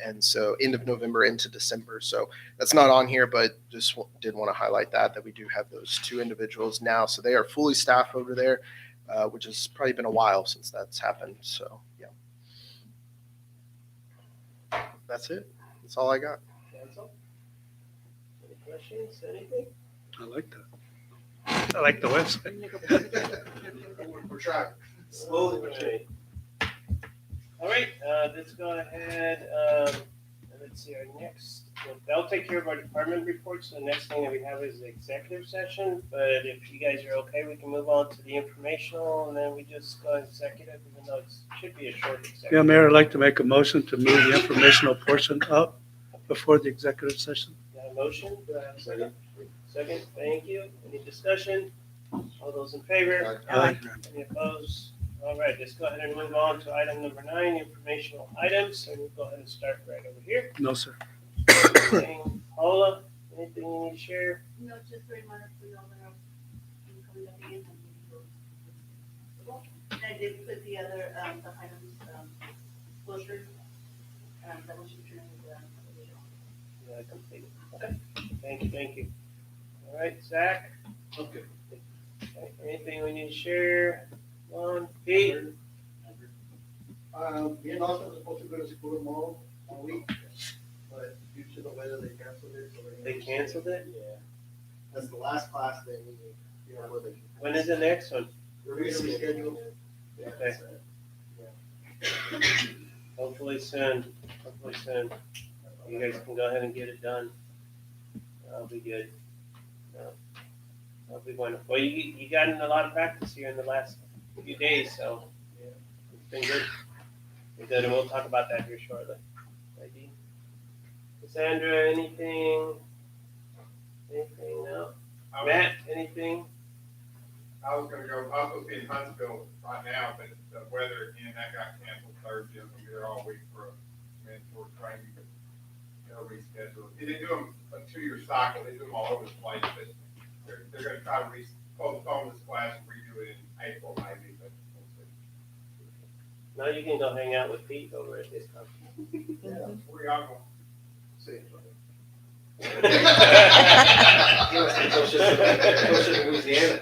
and so end of November into December. So that's not on here, but just did want to highlight that we do have those two individuals now. So they are fully staffed over there, which has probably been a while since that's happened. So yeah, that's it. That's all I got. cancel. Any questions? Anything? I like that. I like the website. We're trying. Slowly but surely. All right, let's go ahead. Let's see, our next, that'll take care of our department reports. So the next thing that we have is the executive session. But if you guys are okay, we can move on to the informational and then we just go executive, even though it should be a short executive. Yeah, Mayor, I'd like to make a motion to move the informational portion up before the executive session. Got a motion? Do I have a second? Second, thank you. Any discussion? All those in favor? Aye. Any opposed? All right, let's go ahead and move on to item number 9, informational items. And we'll go ahead and start right over here. No, sir. Paula, anything you need to share? No, just very minor for y'all that are coming up again. I did put the other, the items, closure, that was returned with the. Yeah, completed. Okay, thank you. All right, Zach? Okay. Okay, anything we need to share? On Pete? Me and Austin are supposed to go to school tomorrow all week, but due to the weather, they canceled it. So They canceled it? Yeah. That's the last class they need, you know, where they. When is the next one? They're rescheduled. Okay. Hopefully soon. You guys can go ahead and get it done. That'll be good. That'll be wonderful. Well, you got in a lot of practice here in the last few days, so it's been good. We're good, and we'll talk about that here shortly. ID? Cassandra, anything? Anything? No? Matt, anything? I was supposed to be in Huntsville right now, but the weather again, that got canceled Thursday. I'm gonna be there all week for a mentor training, but they'll reschedule. They didn't do them a 2-year cycle, they do them all over the place, but they're gonna try to postpone this class and redo it in April maybe, but we'll see. No, you can go hang out with Pete over at this conference. Yeah, where y'all going? See. He wants to go to Louisiana.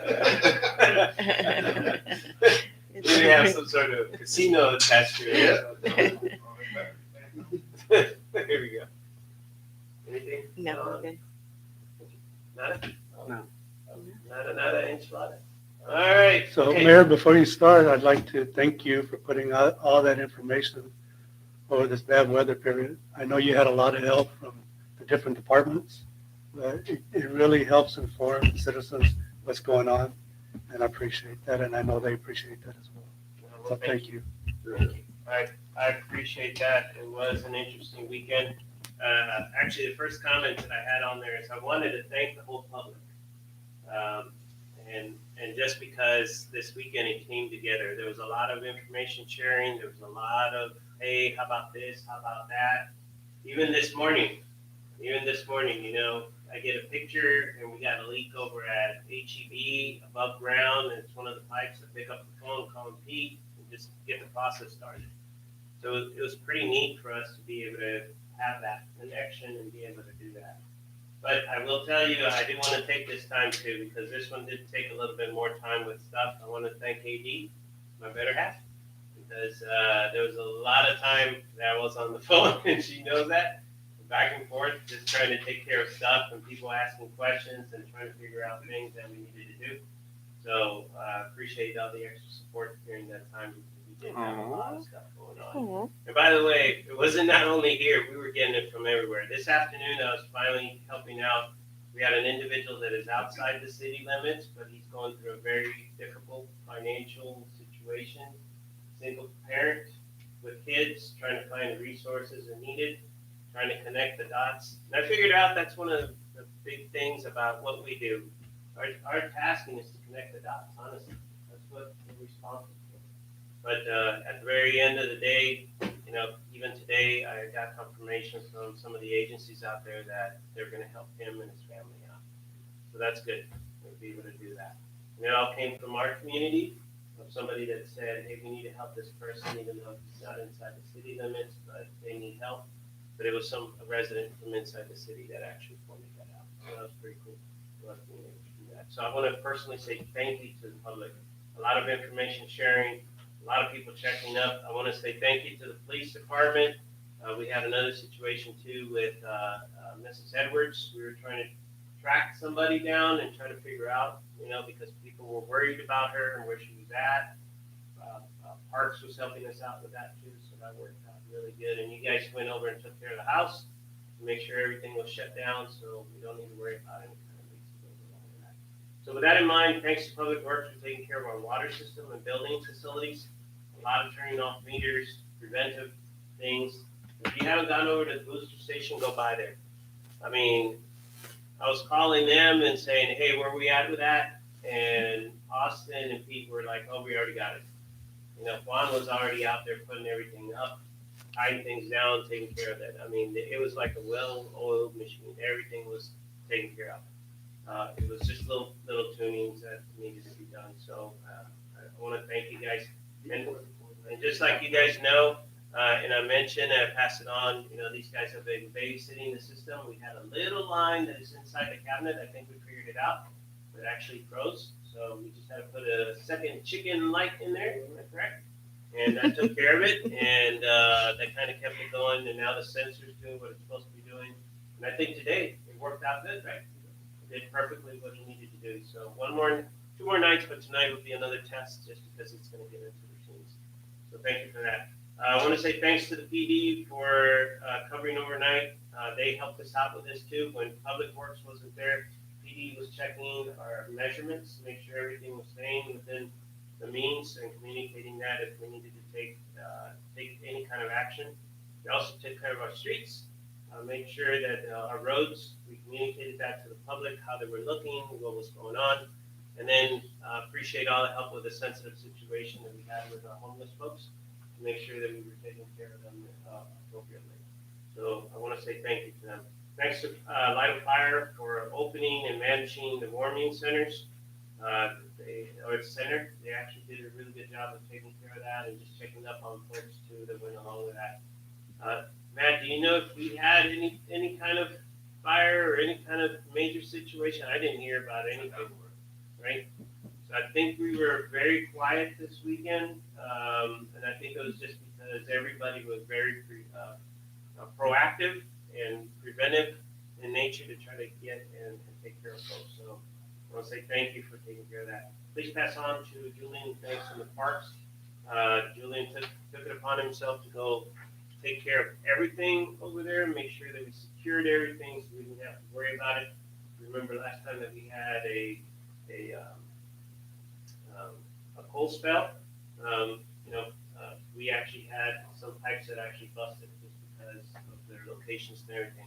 We have some sort of casino attached to it. Here we go. Anything? No, we're good. Nada? No. Nada enchilada. All right. So, okay. Mayor, before you start, I'd like to thank you for putting out all that information over this bad weather period. I know you had a lot of help from the different departments, but it really helps inform citizens what's going on, and I appreciate that, and I know they appreciate that as well. So thank you. I appreciate that. It was an interesting weekend. Actually, the first comment that I had on there is I wanted to thank the whole public. And just because this weekend it came together, there was a lot of information sharing. There was a lot of, hey, how about this? How about that? Even this morning, you know, I get a picture and we got a leak over at HEB above ground. And it's one of the pipes that pick up the phone, call Pete, and just get the process started. So it was pretty neat for us to be able to have that connection and be able to do that. But I will tell you, I do want to take this time too, because this one did take a little bit more time with stuff. I want to thank AD, my better half, because there was a lot of time that I was on the phone, and she knows that, back and forth, just trying to take care of stuff and people asking questions and trying to figure out things that we needed to do. So I appreciate all the extra support during that time, because we did have a lot of stuff going on. And by the way, it wasn't not only here, we were getting it from everywhere. This afternoon, I was finally helping out. We had an individual that is outside the city limits, but he's going through a very difficult financial situation. single parent with kids, trying to find the resources that are needed, trying to connect the dots. And I figured out that's one of the big things about what we do. Our tasking is to connect the dots, honestly. That's what we're responsible for. But at the very end of the day, you know, even today, I got confirmation from some of the agencies out there that they're going to help him and his family out. So that's good. We'll be able to do that. And it all came from our community, of somebody that said, hey, we need to help this person, even though it's not inside the city limits, but they need help. But it was a resident from inside the city that actually pointed that out. So that was pretty cool for us being able to do that. So I want to personally say thank you to the public. A lot of information sharing, a lot of people checking up. I want to say thank you to the police department. We had another situation too with Mrs. Edwards. We were trying to track somebody down and try to figure out, you know, because people were worried about her and where she was at. Parks was helping us out with that too, so that worked out really good. And you guys went over and took care of the house to make sure everything was shut down, so we don't need to worry about any kind of leaks that goes along with that. So with that in mind, thanks to Public Works for taking care of our water system and building facilities. A lot of turning off meters, preventive things. If you haven't gone over to the booster station, go by there. I mean, I was calling them and saying, hey, where are we at with that? And Austin and Pete were like, oh, we already got it. You know, Juan was already out there putting everything up, hiding things down, taking care of that. I mean, it was like a well-oiled machine. Everything was taken care of. It was just little tunings that needed to be done. So I want to thank you guys. And just like you guys know, and I mentioned, and I passed it on, you know, these guys have been babysitting the system. We had a little line that is inside the cabinet. I think we figured it out. It actually froze. So we just had to put a second chicken light in there, is that correct? And that took care of it, and that kind of kept it going, and now the sensor's doing what it's supposed to be doing. And I think today it worked out good, right? It did perfectly what it needed to do. So 2 more nights, but tonight will be another test just because it's going to get into routines. So thank you for that. I want to say thanks to the PD for covering overnight. They helped us out with this too. When Public Works wasn't there, PD was checking our measurements to make sure everything was staying within the means and communicating that if we needed to take any kind of action. We also took care of our streets, make sure that our roads, we communicated that to the public, how they were looking, what was going on. And then appreciate all the help with the sensitive situation that we had with our homeless folks to make sure that we were taking care of them appropriately. So I want to say thank you to them. Thanks to Light a Fire for opening and managing the warming centers. They actually did a really good job of taking care of that and just checking up on folks too that went along with that. Matt, do you know if we had any kind of fire or any kind of major situation? I didn't hear about anything, right? So I think we were very quiet this weekend, and I think it was just because everybody was very proactive and preventive in nature to try to get and take care of folks. So I want to say thank you for taking care of that. Please pass on to Julian, thanks in the parks. Julian took it upon himself to go take care of everything over there and make sure that we secured everything so we didn't have to worry about it. Remember last time that we had a cold spell, we actually had some pipes that actually busted just because of their locations and everything.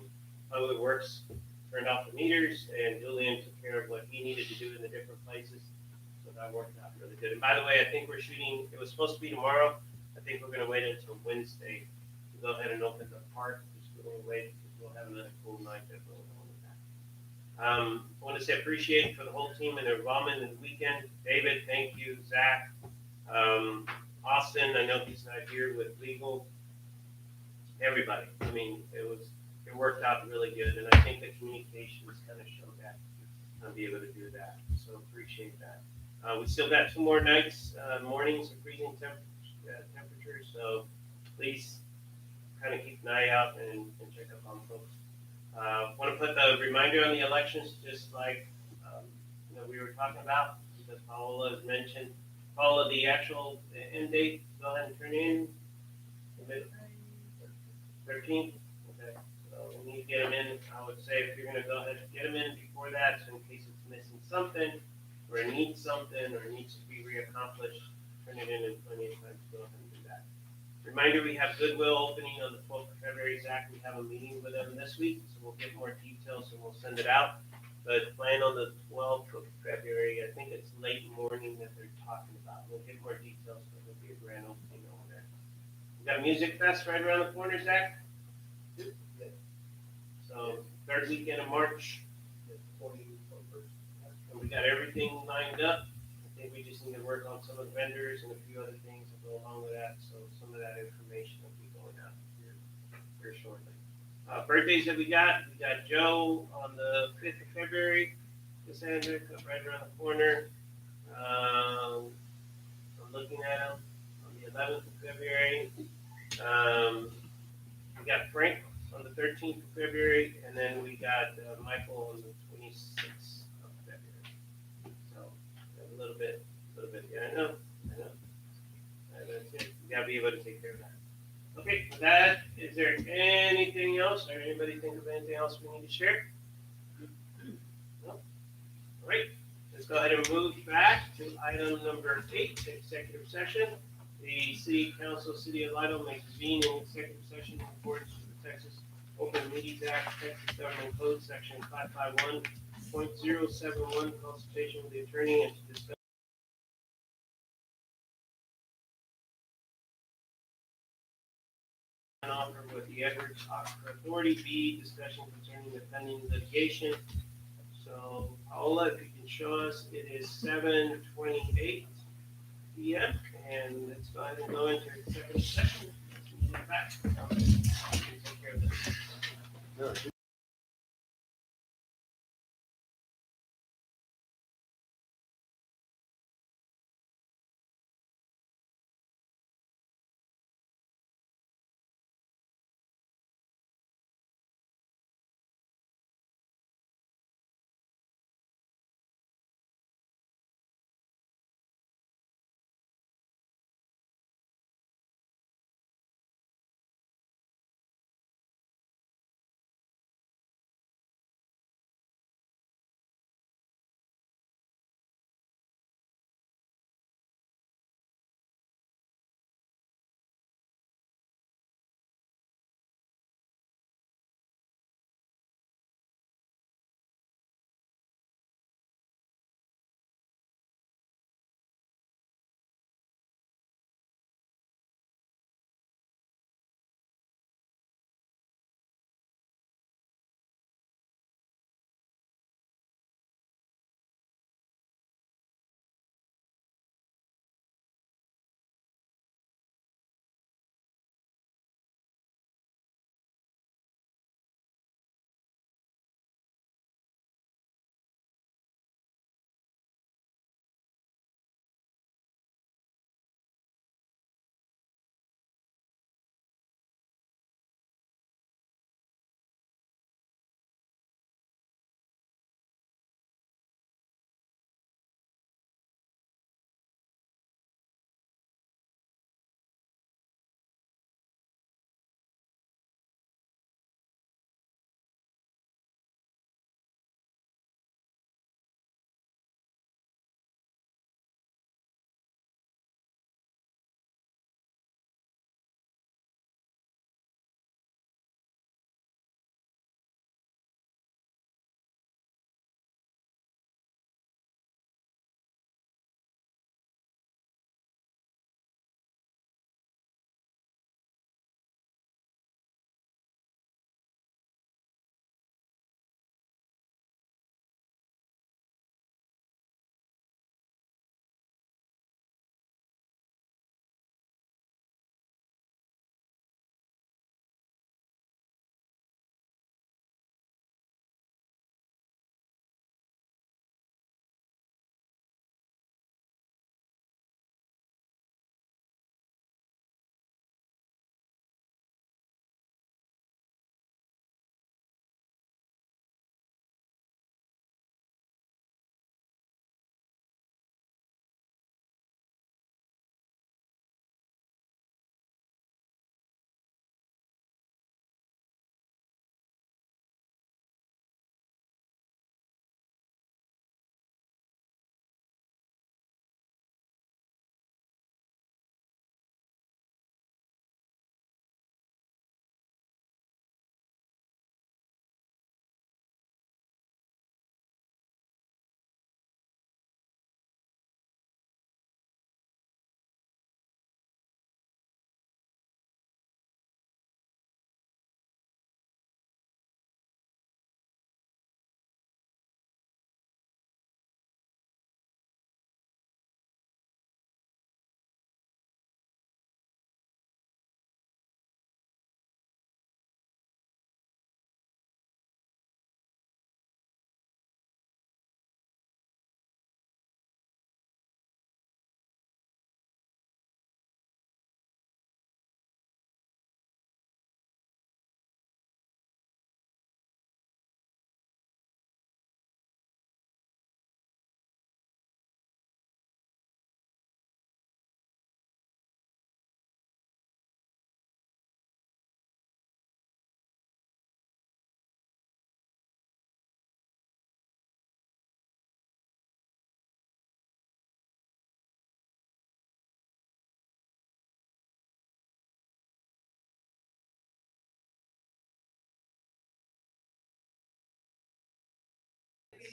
Public Works turned off the meters, and Julian took care of what he needed to do in the different places. So that worked out really good. And by the way, I think we're shooting, it was supposed to be tomorrow. I think we're going to wait until Wednesday to go ahead and open the park. Just going to wait because we'll have another cool night that will go on with that. I want to say appreciate for the whole team and their involvement in the weekend. David, thank you. Zach, Austin, I know he's not here with legal. Everybody. I mean, it worked out really good, and I think the communications kind of showed that I'll be able to do that. So appreciate that. We still got 2 more nights, mornings of freezing temperatures, so please kind of keep an eye out and check up on folks. Want to put the reminder on the elections, just like we were talking about, because Paola has mentioned. Paola, the actual end date, go ahead and turn in. 13th. Okay. So we need to get them in. I would say if you're going to go ahead and get them in before that, so in case it's missing something, or it needs something, or it needs to be reaccomplished, turn it in plenty of time to go ahead and do that. Reminder, we have Goodwill opening on the 12th of February. Zach, we have a meeting with them this week, so we'll get more details and we'll send it out. But plan on the 12th of February. I think it's late morning that they're talking about. We'll get more details, but it'll be a grand opening over there. We got Music Fest right around the corner, Zach. So third weekend of March, and we got everything lined up. I think we just need to work on some of the vendors and a few other things that go along with that. So some of that information will be going out here shortly. Birthdays that we got Joe on the 5th of February, Cassandra right around the corner. I'm looking at him on the 11th of February. We got Frank on the 13th of February, and then we got Michael on the 26th of February. So a little bit. Yeah, I know. That's it. We gotta be able to take care of that. Okay, with that, is there anything else, or anybody think of anything else we need to share? No? All right, let's go ahead and move back to item number 8, executive session. The City Council, City of Lidle may convene an executive session in accordance with the Texas Open Meetings Act, Texas Government Code, Section 551.071, consultation with the attorney and to discuss an offer with the Edwards Aquifer Authority. B, discussion concerning the pending litigation. So Paola, if you can show us, it is 7:28 p.m. and let's go ahead and go into executive session. Let's move back. Take care of this.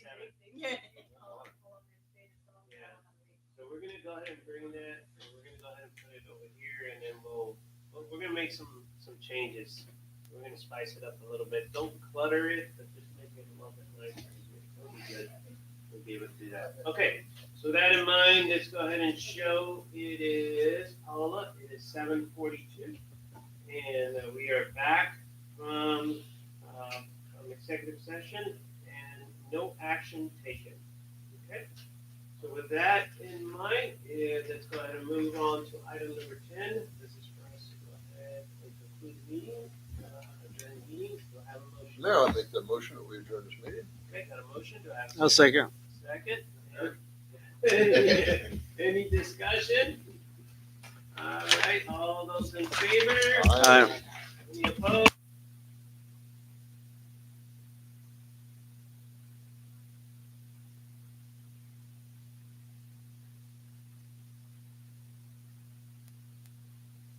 7th. Yeah. Yeah. So we're gonna go ahead and bring that, and we're gonna go ahead and put it over here, and then we're gonna make some changes. We're gonna spice it up a little bit. Don't clutter it, but just make it a little bit nicer. It'll be good. We'll be able to do that. Okay, so that in mind, let's go ahead and show it is, Paula, it is 7:42. And we are back from executive session and no action taken. Okay, so with that in mind, let's go ahead and move on to item number 10. This is for us to go ahead and conclude the meeting, adjourn the meeting. Do I have a motion? Mayor, I'll make the motion that we adjourn this meeting. Okay, got a motion? Do I have a I'll second. second? Any discussion? All right, all those in favor? Aye. Any opposed?